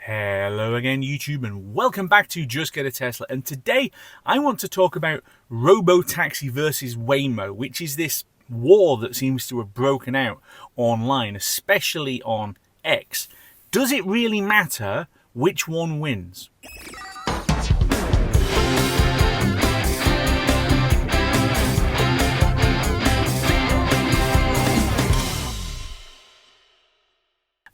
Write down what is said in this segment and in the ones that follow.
Hello again YouTube, and welcome back to Just Get a Tesla. And today I want to talk about Robotaxi versus Waymo, which is this war that seems to have broken out online, especially on X. Does it really matter which one wins?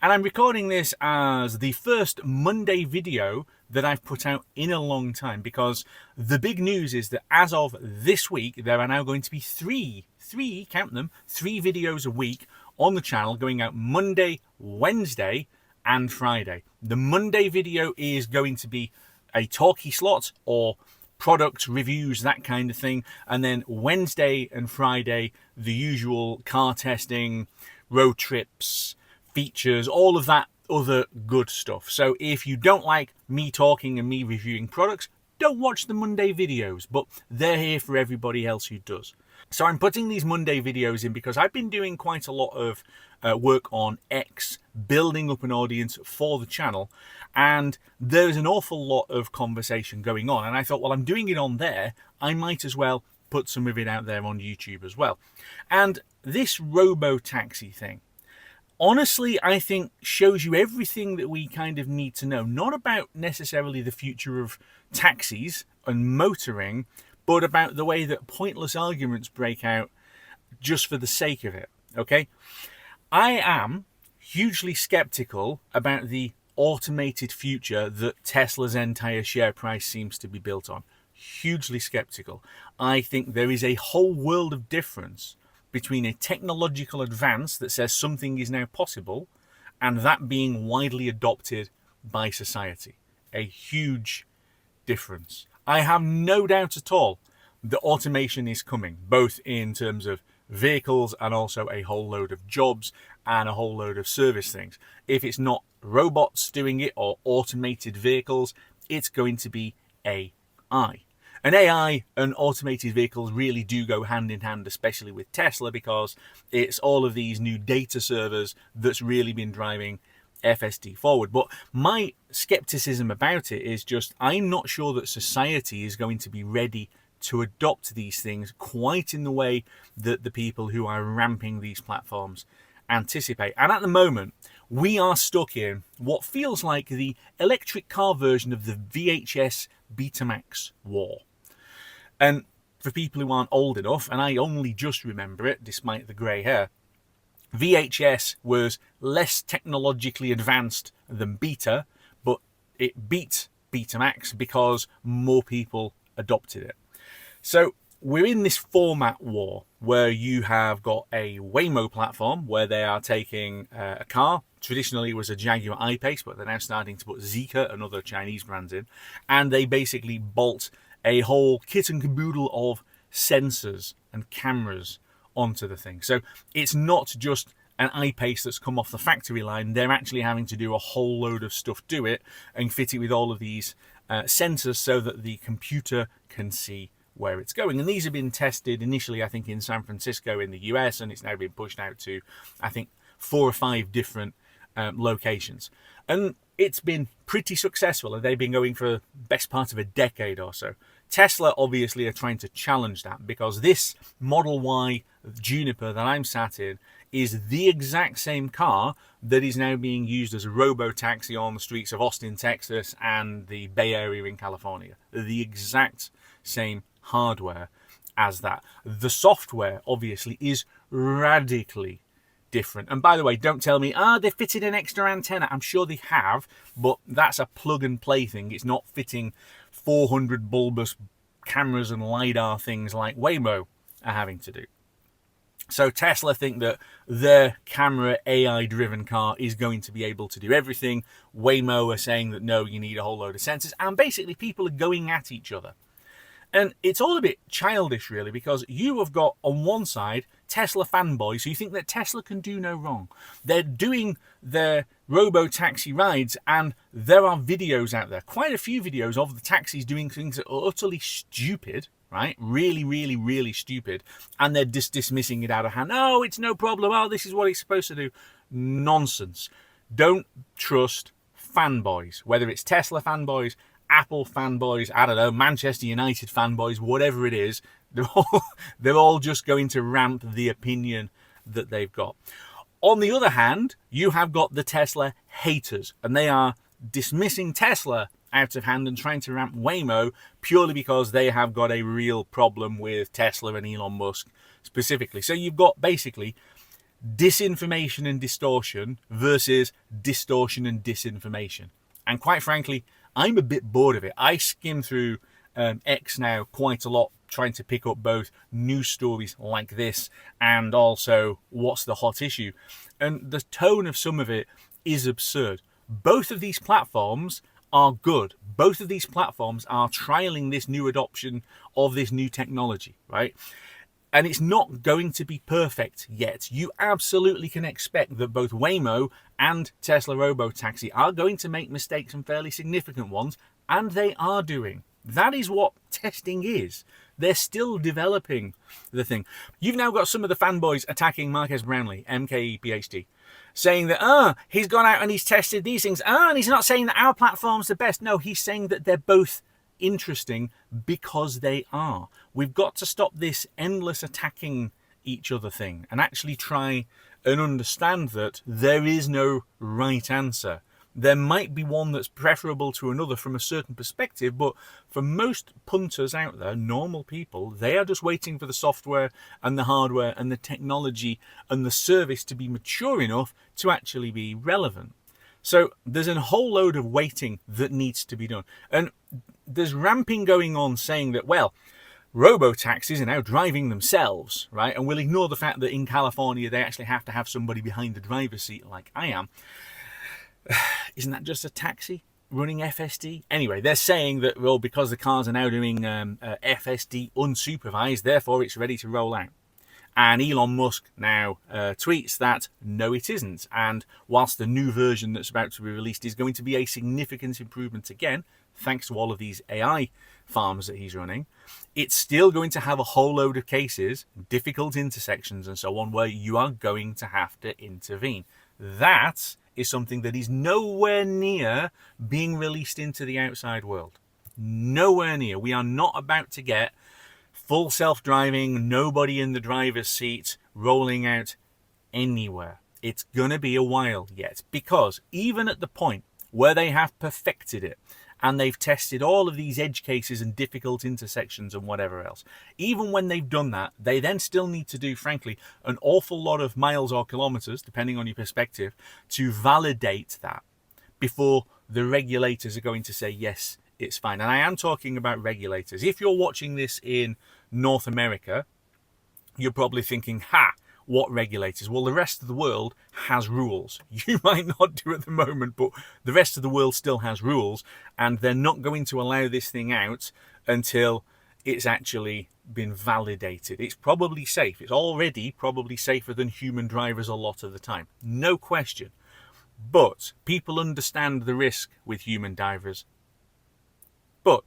And I'm recording this as the first Monday video that I've put out in a long time, because the big news is that as of this week, there are now going to be three, count them, 3 videos a week on the channel going out Monday, Wednesday, and Friday. The Monday video is going to be a talkie slot or product reviews, that kind of thing. And then Wednesday and Friday, the usual car testing, road trips, features, all of that other good stuff. So if you don't like me talking and me reviewing products, don't watch the Monday videos, but they're here for everybody else who does. So I'm putting these Monday videos in because I've been doing quite a lot of work on X, building up an audience for the channel, and there's an awful lot of conversation going on, and I thought, well, I'm doing it on there, I might as well put some of it out there on YouTube as well. And this Robotaxi thing, honestly, I think shows you everything that we kind of need to know, not about necessarily the future of taxis and motoring, but about the way that pointless arguments break out just for the sake of it, okay? I am hugely skeptical about the automated future that Tesla's entire share price seems to be built on. Hugely skeptical. I think there is a whole world of difference between a technological advance that says something is now possible and that being widely adopted by society. A huge difference. I have no doubt at all that automation is coming, both in terms of vehicles and also a whole load of jobs and a whole load of service things. If it's not robots doing it or automated vehicles, it's going to be AI. And AI and automated vehicles really do go hand in hand, especially with Tesla, because it's all of these new data servers that's really been driving FSD forward. But my skepticism about it is just, I'm not sure that society is going to be ready to adopt these things quite in the way that the people who are ramping these platforms anticipate. And at the moment, we are stuck in what feels like the electric car version of the VHS Betamax war. And for people who aren't old enough, and I only just remember it despite the grey hair, VHS was less technologically advanced than Beta, but it beat Betamax because more people adopted it. So we're in this format war where you have got a Waymo platform where they are taking a car. Traditionally it was a Jaguar I-Pace, but they're now starting to put Zeekr and other Chinese brands in, and they basically bolt a whole kit and caboodle of sensors and cameras onto the thing. So it's not just an I-Pace that's come off the factory line. They're actually having to do a whole load of stuff to it and fit it with all of these sensors so that the computer can see where it's going. And these have been tested initially, I think, in San Francisco in the US, and it's now been pushed out to, I think, 4 or 5 different locations. And it's been pretty successful, and they've been going for the best part of a decade or so. Tesla obviously are trying to challenge that, because this Model Y Juniper that I'm sat in is the exact same car that is now being used as a robo-taxi on the streets of Austin, Texas and the Bay Area in California. The exact same hardware as that. The software obviously is radically different. And by the way, don't tell me, they fitted an extra antenna. I'm sure they have, but that's a plug and play thing. It's not fitting 400 bulbous cameras and LiDAR things like Waymo are having to do. So Tesla think that their camera AI driven car is going to be able to do everything. Waymo are saying that no, you need a whole load of sensors, and basically people are going at each other. And it's all a bit childish, really, because you have got, on one side, Tesla fanboys who think that Tesla can do no wrong. They're doing their robo-taxi rides, and there are videos out there, quite a few videos of the taxis doing things that are utterly stupid, right? Really, really, really stupid. And they're just dismissing it out of hand. Oh, it's no problem. Oh, this is what it's supposed to do. Nonsense. Don't trust fanboys, whether it's Tesla fanboys, Apple fanboys, I don't know, Manchester United fanboys, whatever it is, they're all just going to ramp the opinion that they've got. On the other hand, you have got the Tesla haters, and they are dismissing Tesla out of hand and trying to ramp Waymo purely because they have got a real problem with Tesla and Elon Musk specifically. So you've got basically disinformation and distortion versus distortion and disinformation. And quite frankly, I'm a bit bored of it. I skim through X now quite a lot, trying to pick up both news stories like this and also what's the hot issue. And the tone of some of it is absurd. Both of these platforms are good. Both of these platforms are trialing this new adoption of this new technology, right? And it's not going to be perfect yet. You absolutely can expect that both Waymo and Tesla Robotaxi are going to make mistakes, and fairly significant ones, and they are doing. That is what testing is. They're still developing the thing. You've now got some of the fanboys attacking Marques Brownlee, MKE PhD, saying that, he's gone out and he's tested these things. And he's not saying that our platform's the best. No, he's saying that they're both interesting because they are. We've got to stop this endless attacking each other thing and actually try and understand that there is no right answer. There might be one that's preferable to another from a certain perspective, but for most punters out there, normal people, they are just waiting for the software and the hardware and the technology and the service to be mature enough to actually be relevant. So there's a whole load of waiting that needs to be done. And there's ramping going on saying that, well, robo-taxis are now driving themselves, right? And we'll ignore the fact that in California, they actually have to have somebody behind the driver's seat like I am. Isn't that just a taxi running FSD? Anyway, they're saying that, well, because the cars are now doing FSD unsupervised, therefore it's ready to roll out. And Elon Musk now tweets that, no, it isn't. And whilst the new version that's about to be released is going to be a significant improvement again, thanks to all of these AI farms that he's running, it's still going to have a whole load of cases, difficult intersections and so on, where you are going to have to intervene. That is something that is nowhere near being released into the outside world. Nowhere near. We are not about to get full self-driving, nobody in the driver's seat, rolling out anywhere. It's going to be a while yet, because even at the point where they have perfected it and they've tested all of these edge cases and difficult intersections and whatever else, even when they've done that, they then still need to do, frankly, an awful lot of miles or kilometers, depending on your perspective, to validate that before the regulators are going to say, yes, it's fine. And I am talking about regulators. If you're watching this in North America, you're probably thinking, what regulators? Well, the rest of the world has rules. You might not do at the moment, but the rest of the world still has rules, and they're not going to allow this thing out until it's actually been validated. It's probably safe. It's already probably safer than human drivers a lot of the time. No question. But people understand the risk with human drivers. They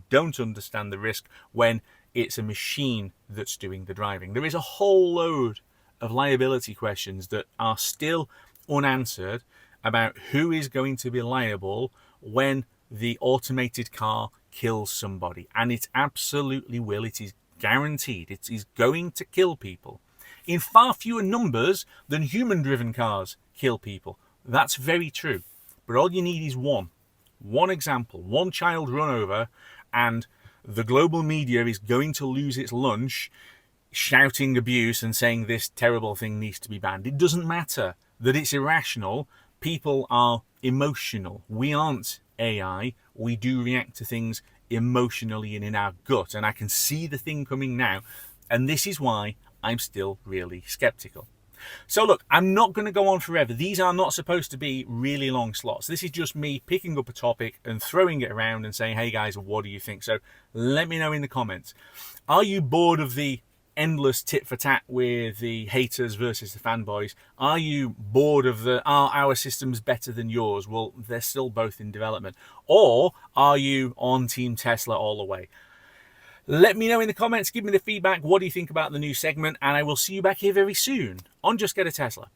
don't understand the risk when it's a machine that's doing the driving. There is a whole load of liability questions that are still unanswered about who is going to be liable when the automated car kills somebody. And it absolutely will. It is guaranteed. It is going to kill people in far fewer numbers than human-driven cars kill people. That's very true. But all you need is one example, one child run over, and the global media is going to lose its lunch shouting abuse and saying this terrible thing needs to be banned. It doesn't matter that it's irrational. People are emotional. We aren't AI. We do react to things emotionally and in our gut. And I can see the thing coming now. And this is why I'm still really skeptical. So look, I'm not going to go on forever. These are not supposed to be really long slots. This is just me picking up a topic and throwing it around and saying, hey guys, what do you think? So let me know in the comments. Are you bored of the endless tit for tat with the haters versus the fanboys? Are you bored of the, are our systems better than yours? Well, they're still both in development. Or are you on Team Tesla all the way? Let me know in the comments, give me the feedback. What do you think about the new segment? And I will see you back here very soon on Just Get a Tesla.